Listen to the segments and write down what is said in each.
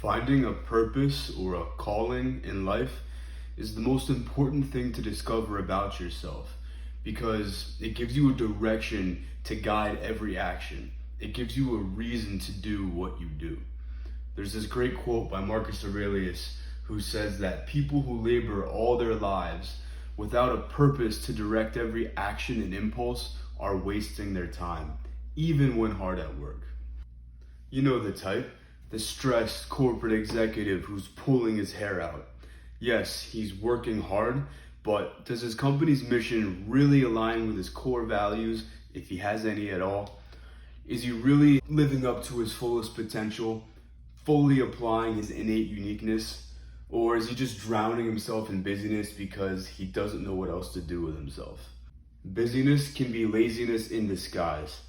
Finding a purpose or a calling in life is the most important thing to discover about yourself because it gives you a direction to guide every action. It gives you a reason to do what you do. There's this great quote by Marcus Aurelius who says that people who labor all their lives without a purpose to direct every action and impulse are wasting their time, even when hard at work. You know the type, the stressed corporate executive who's pulling his hair out. Yes, he's working hard, but does his company's mission really align with his core values, if he has any at all? Is he really living up to his fullest potential, fully applying his innate uniqueness? Or is he just drowning himself in busyness because he doesn't know what else to do with himself? Busyness can be laziness in disguise.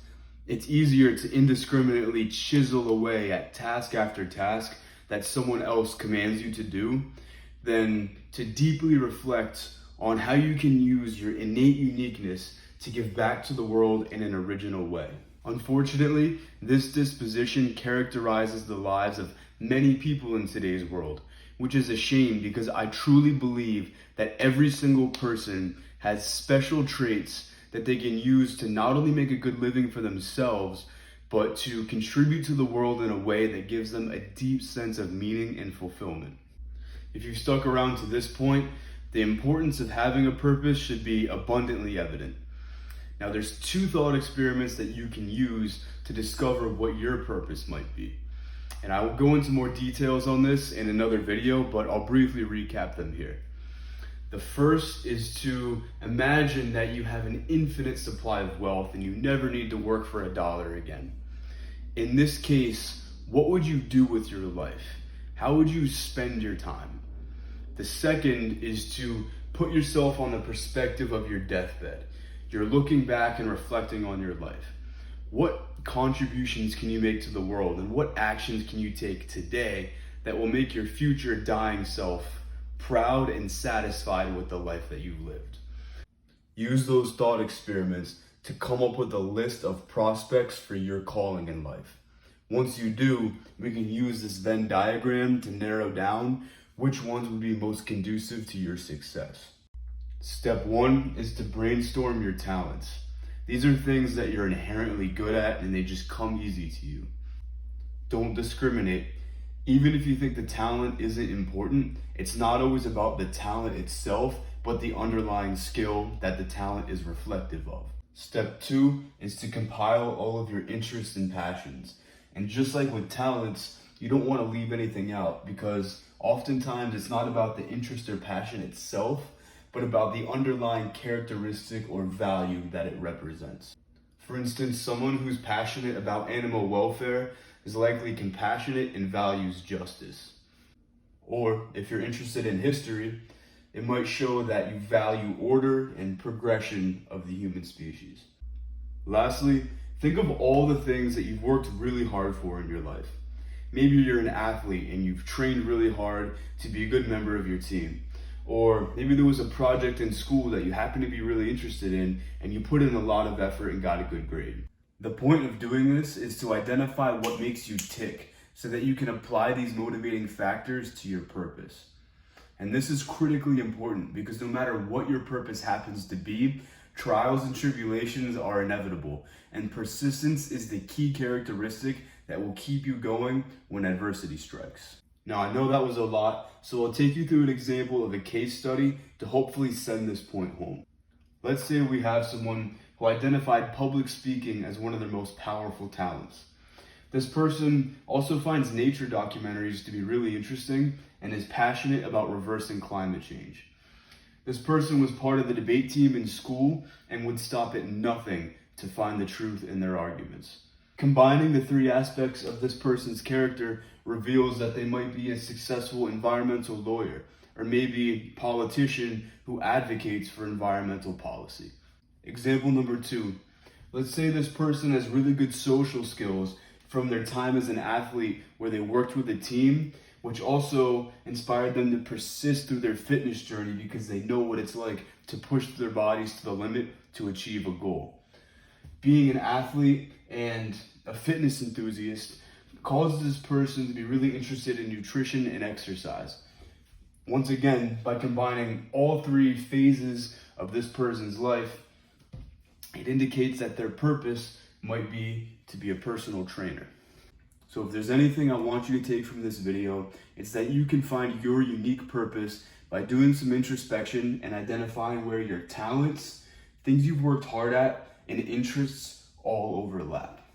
It's easier to indiscriminately chisel away at task after task that someone else commands you to do than to deeply reflect on how you can use your innate uniqueness to give back to the world in an original way. Unfortunately, this disposition characterizes the lives of many people in today's world, which is a shame because I truly believe that every single person has special traits that they can use to not only make a good living for themselves, but to contribute to the world in a way that gives them a deep sense of meaning and fulfillment. If you've stuck around to this point, the importance of having a purpose should be abundantly evident. Now, there's two thought experiments that you can use to discover what your purpose might be. And I will go into more details on this in another video, but I'll briefly recap them here. The first is to imagine that you have an infinite supply of wealth and you never need to work for a dollar again. In this case, what would you do with your life? How would you spend your time? The second is to put yourself on the perspective of your deathbed. You're looking back and reflecting on your life. What contributions can you make to the world and what actions can you take today that will make your future dying self proud and satisfied with the life that you've lived? Use those thought experiments to come up with a list of prospects for your calling in life. Once you do, we can use this Venn diagram to narrow down which ones would be most conducive to your success. Step one is to brainstorm your talents. These are things that you're inherently good at and they just come easy to you. Don't discriminate. Even if you think the talent isn't important, it's not always about the talent itself, but the underlying skill that the talent is reflective of. Step two is to compile all of your interests and passions. And just like with talents, you don't want to leave anything out because oftentimes it's not about the interest or passion itself, but about the underlying characteristic or value that it represents. For instance, someone who's passionate about animal welfare is likely compassionate and values justice. Or if you're interested in history, it might show that you value order and progression of the human species. Lastly, think of all the things that you've worked really hard for in your life. Maybe you're an athlete and you've trained really hard to be a good member of your team. Or maybe there was a project in school that you happen to be really interested in and you put in a lot of effort and got a good grade. The point of doing this is to identify what makes you tick so that you can apply these motivating factors to your purpose. And this is critically important because no matter what your purpose happens to be, trials and tribulations are inevitable, and persistence is the key characteristic that will keep you going when adversity strikes. Now, I know that was a lot, so I'll take you through an example of a case study to hopefully send this point home. Let's say we have someone who identified public speaking as one of their most powerful talents. This person also finds nature documentaries to be really interesting and is passionate about reversing climate change. This person was part of the debate team in school and would stop at nothing to find the truth in their arguments. Combining the three aspects of this person's character reveals that they might be a successful environmental lawyer, or maybe a politician who advocates for environmental policy. Example number two, let's say this person has really good social skills from their time as an athlete where they worked with a team, which also inspired them to persist through their fitness journey because they know what it's like to push their bodies to the limit to achieve a goal. Being an athlete and a fitness enthusiast causes this person to be really interested in nutrition and exercise. Once again, by combining all three phases of this person's life, it indicates that their purpose might be to be a personal trainer. So if there's anything I want you to take from this video, it's that you can find your unique purpose by doing some introspection and identifying where your talents, things you've worked hard at, and interests all overlap.